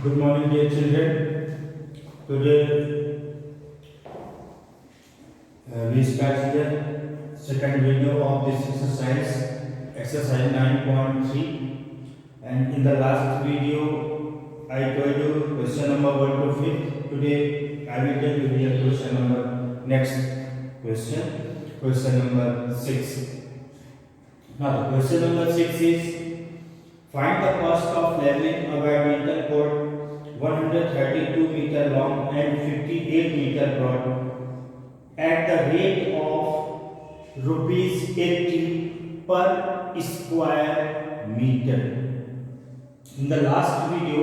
Good morning, dear children. Today we start the second video of this exercise 9.3. And in the last video, I told you question number 1 to 5. Today, I will tell you here question number next question number 6. Now, the question number 6 is find the cost of leveling a badminton court 132 meter long and 58 meter broad at the rate of rupees 80 per square meter. In the last video,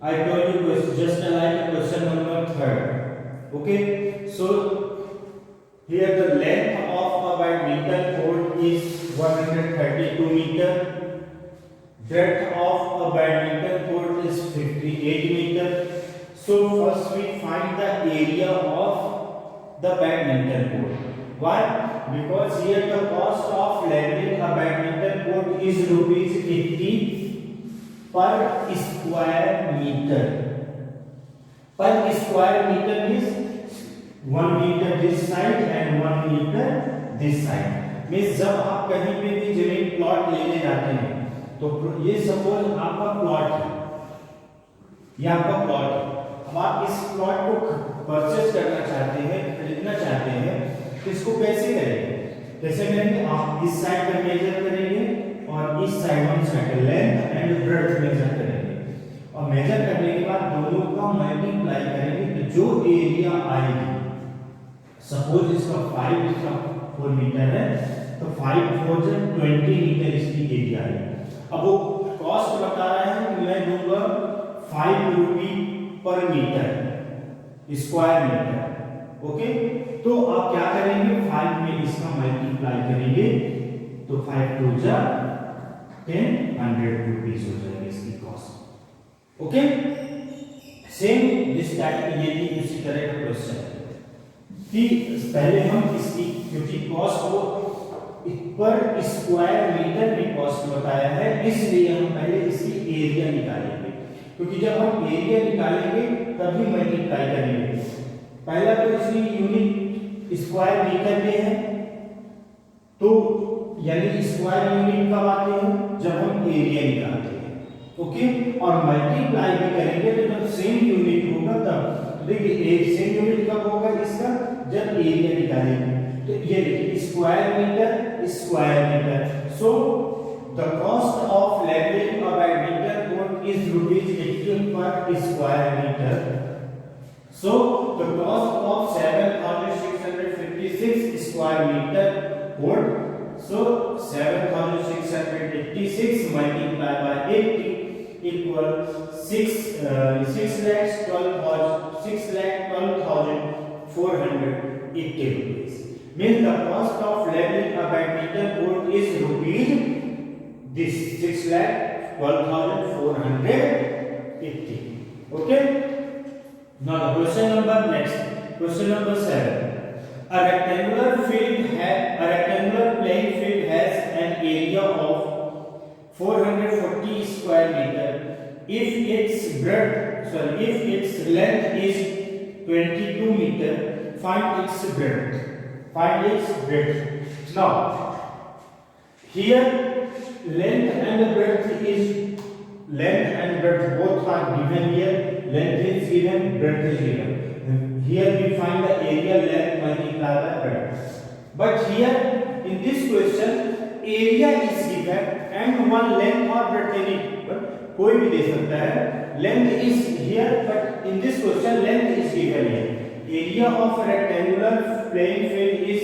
I told you just like question number 3. Okay, so here the length of a badminton court is 132 meter. Breadth of a badminton court is 58 meter. So first we find the area of the badminton court. Why? Because here the cost of leveling a badminton court is rupees 80 per square meter. Per square meter means 1 meter this side and 1 meter this side. Means जब आप कहीं पे भी जमीन plot लेने जाते हैं तो ये सपोज आपका प्लॉट है, ये आपका प्लॉट है। अब आप इस प्लॉट को परचेज करना चाहते हैं, खरीदना चाहते हैं, तो इसको कैसे करेंगे? कैसे करेंगे? आप इस साइड पे मेजर करेंगे और इस side one side length and breadth measure करेंगे और मेजर करने के बाद दोनों का मल्टीप्लाई करेंगे तो जो एरिया आएगी, सपोज इसका 5 इसका 4 मीटर है तो 5 4 से 20 मीटर इसकी एरिया है। अब वो कॉस्ट बता रहा है कि मैं दूंगा 5 रुपी पर मीटर स्क्वायर मीटर। ओके, तो आप क्या करेंगे? 5 में इसका मल्टीप्लाई करेंगे तो 5 2 जा 10 100 रुपीस हो जाएगी इसकी cost. Okay, same this type ये भी उसी तरह का क्वेश्चन है कि पहले हम इसकी क्योंकि कॉस्ट को पर स्क्वायर मीटर में कॉस्ट बताया है, इसलिए हम पहले इसकी एरिया निकालेंगे, क्योंकि जब हम एरिया निकालेंगे तभी मल्टीप्लाई करेंगे। पहला तो इसकी यूनिट स्क्वायर मीटर में है, तो यानी स्क्वायर यूनिट कब आते हैं? जब हम एरिया निकालते हैं। ओके, और मल्टीप्लाई भी करेंगे तो जब सेम यूनिट होगा तब। देखिए एक सेम यूनिट कब होगा इसका? जब एरिया निकालेंगे। तो ये देखिए square metre square meter. So the cost of leveling a badminton court is rupees 80 per square meter. So the cost of 7,656 square meter court. So 7,686 multiplied by 80 equal 6,12,480 rupees. Means the cost of leveling a badminton court is rupees this 6,12,480. Okay, now the question number 7. A rectangular playing field has an area of 440 square meter if its length is 22 meter. Find its breadth. Now here length and breadth both are given here. Length is given, breadth is given. Here we find the area, length multiplied by breadth. But here in this question area is given and one length or breadth any कोई भी दे सकता है। Length is here, but in this question length is given here. Area of a rectangular playing field is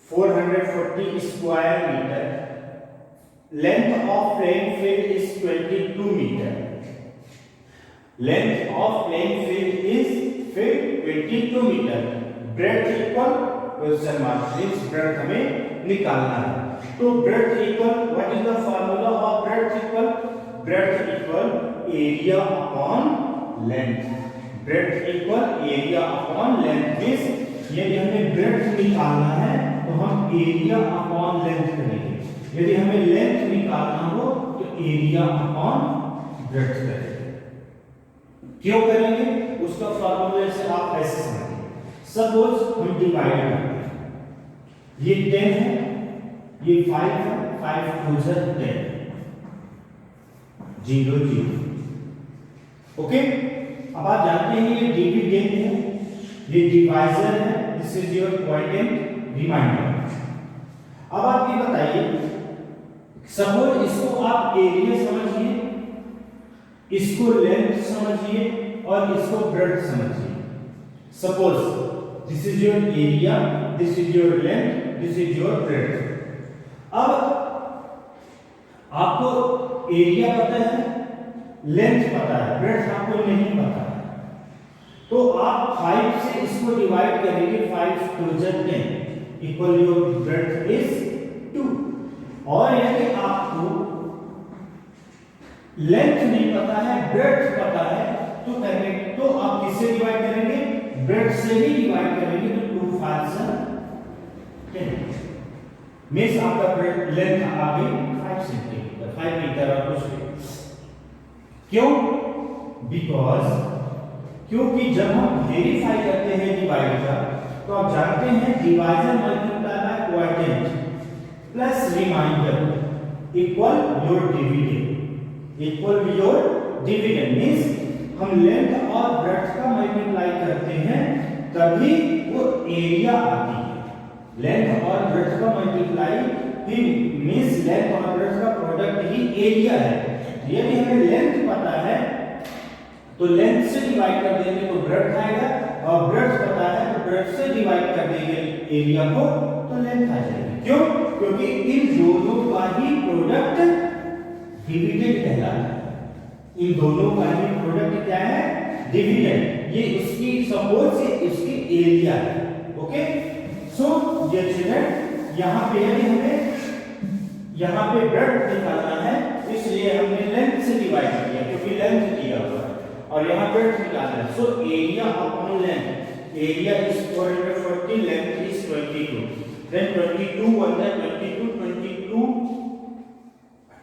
440 square meter. Length of playing field is 22 meter. Length of playing field is 22 meter. Breadth equal question mark means breadth हमें निकालना है। तो breadth equal what is the formula of breadth equal? Breadth equal area upon length. Breadth equal area upon length means यदि हमें breadth निकालना है तो हम area upon length करेंगे। यदि हमें length निकालना हो तो area upon breadth करेंगे। क्यों करेंगे उसका फॉर्मूला से आप ऐसे समझिए। सपोज हम डिवाइड करते हैं, ये 10 है, ये 5 है, 5 2 10, 0 0। ओके, अब आप जानते हैं ये डिविडेंड है, ये डिवाइजर है, this is your quotient remainder. अब आप ये बताइए, सपोज इसको आप एरिया समझिए, इसको लेंथ समझिए और इसको ब्रेड्थ समझिए। Suppose this is your area, this is your length, this is your breadth. अब आपको एरिया पता है, लेंथ पता है, ब्रेड्थ आपको नहीं पता है, तो आप 5 से इसको डिवाइड करेंगे, 5 2 10 इक्वल योर ब्रेड्थ इज 2। और यदि आपको लेंथ नहीं पता है, ब्रेड्थ पता है, तो करेंगे तो आप किससे डिवाइड करेंगे, ब्रेड्थ से ही डिवाइड करेंगे, तो 2 5 10 मींस आपका ब्रेड्थ लेंथ आ गई 5 सेंटीमीटर, 5 मीटर और कुछ भी। क्यों? बिकॉज क्योंकि जब हम वेरीफाई करते हैं डिवाइड का, तो आप जानते हैं divisor multiply by quotient plus remainder equal your dividend, equal your dividend means हम लेंथ और ब्रेड्थ का मल्टीप्लाई करते हैं तभी वो एरिया आती है। लेंथ और ब्रेड्थ का मल्टीप्लाई ही मींस लेंथ और ब्रेड्थ का प्रोडक्ट ही एरिया है। यदि हमें लेंथ पता है तो लेंथ से डिवाइड कर देंगे तो ब्रेड्थ आएगा, और ब्रेड्थ पता है तो ब्रेड्थ से डिवाइड कर देंगे एरिया को तो लेंथ आ जाएगी। क्यों? क्योंकि इन दोनों का ही प्रोडक्ट डिविडेंड कहलाता है। इन दोनों का ही प्रोडक्ट क्या है, डिविडेंड। ये उसकी सपोज से इसकी एरिया है। ओके, सो ये चिल्ड्रन यहाँ पे यदि हमें यहाँ पे ब्रेड्थ निकालना है, इसलिए हमने लेंथ से डिवाइड किया क्योंकि लेंथ दिया हुआ है, और यहाँ ब्रेड्थ निकालना है। So area upon length, area is 440, length is 22, then 22 1 22 22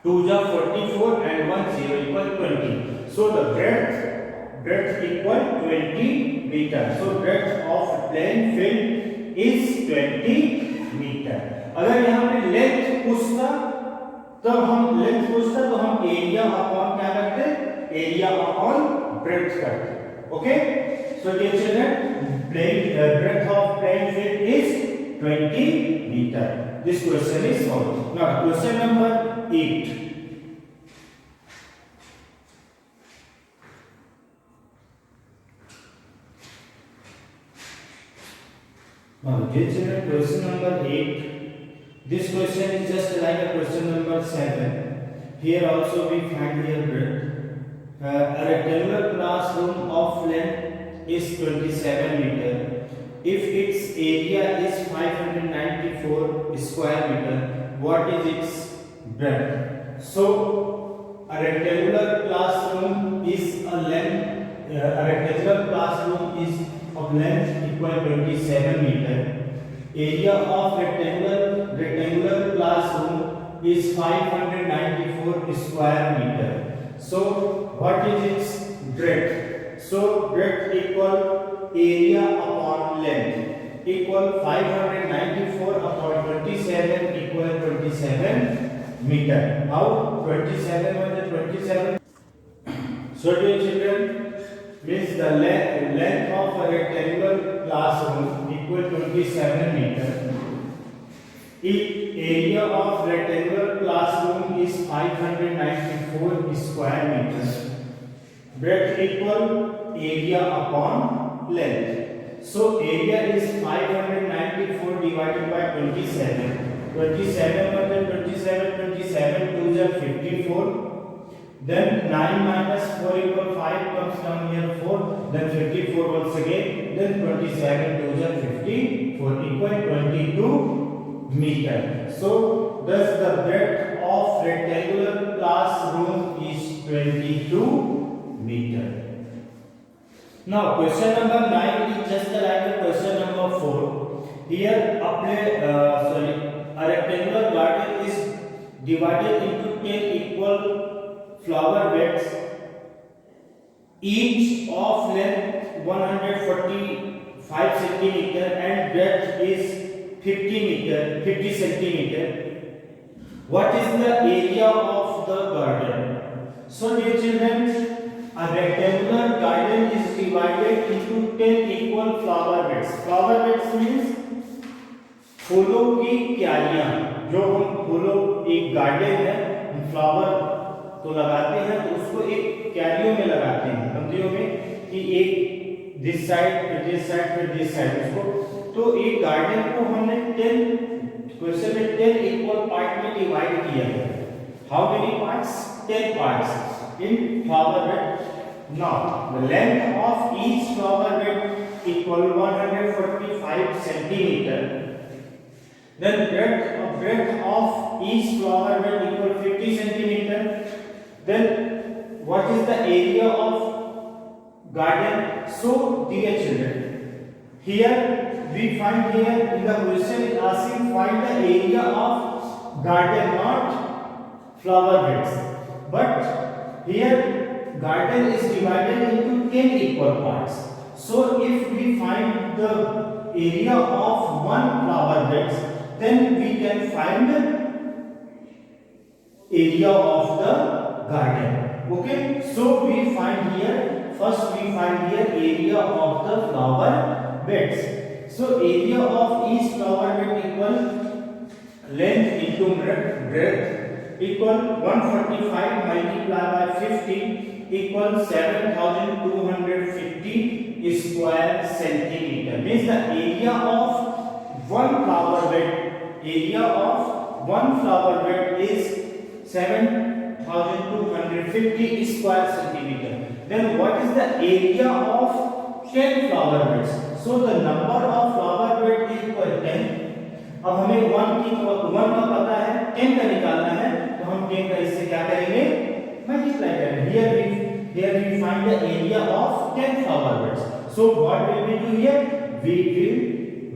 2 जा 44 and 1 0 equal 20. So the breadth equal 20 meter. So breadth of plane film is 20 meter. अगर यहाँ पे लेंथ पूछता तो हम एरिया अपॉन क्या करते, एरिया अपॉन ब्रेड्थ करते। Okay, so dear children, breadth of plane film is 20 meter. This question is solved. Now question number 8. Now dear children, question number 8. This question is just like a question number 7. Here also we find here breadth. A rectangular classroom of length is 27 meter. If its area is 594 square meter, what is its breadth? So a rectangular classroom is a rectangular classroom is of length equal 27 meter. Area of rectangular classroom is 594 square meter. So what is its breadth? So breadth equal area upon length equal 594 upon 27 equal 27 meter. How? 27 was the 27. So dear children, means the length of a rectangular classroom equal 27 meter. If area of rectangular classroom is 594 square meters, breadth equal area upon length. So area is 594 divided by 27. 27 was 27, 2 is 54. Then 9 minus 4 equal 5 comes down here 4. Then 54 once again. Then 27 2 is 54 equal 22 meter. So thus the breadth of rectangular classroom is 22 meter. Now question number 9 is just like question number 4. Here a rectangular garden is divided into 10 equal flower beds each of length 145 centimeter and breadth is 50 centimeter. What is the area of the garden? So dear children, a rectangular garden is divided into 10 equal flower beds. Flower beds means फूलों की क्यारियां. जो हम फूलों, एक garden है, हम flower तो लगाते हैं तो उसको एक क्यारियों में लगाते हैं, पंक्तियों में, कि एक दिस साइड फिर दिस साइड फिर दिस साइड उसको. तो एक गार्डन को हमने 10 क्वेश्चन में 10 इक्वल पार्ट में डिवाइड किया है. How many parts? 10 parts in flower bed. Now the length of each flower bed equal 145 centimetre. Then breadth of each flower bed equal 50 centimeter. Then what is the area of garden? So dear children, here we find, here in the question is asking find the area of garden, not flower beds. But here garden is divided into 10 equal parts. So if we find the area of one flower bed, then we can find the area of the garden. Okay, so we find here, first we find here area of the flower beds. So area of each flower bed equal length into breadth equal 145 multiplied by 50 equal 7250 square centimeter. Means the area of one flower bed, area of one flower bed is 7250 square centimeter. Then what is the area of 10 flower beds? So the number of flower bed is equal 10. अब हमें 1 का पता है, 10 का निकालना है, तो हम 10 का इससे क्या करेंगे? मल्टीप्लाई करेंगे. Here we find the area of 10 flower beds. So what will we do here? We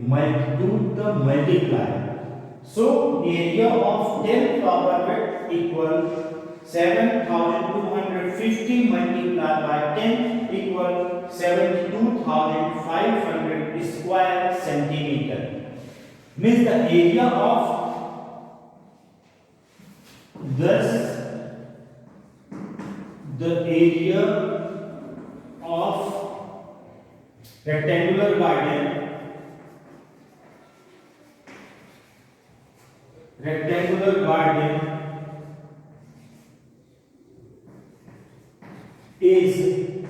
will do the multiply. So area of 10 flower bed equal 7250 multiplied by 10 equal 72500 square centimeter. Means the area of the area of rectangular garden is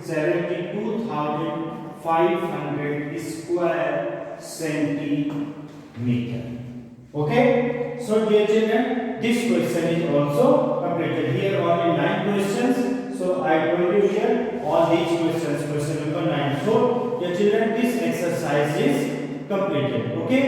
72,500 square centimeter. Okay, so dear children, this question is also completed. Here only 9 questions, so I told you here all these questions, question number 9. So dear children, this exercise is completed. Okay.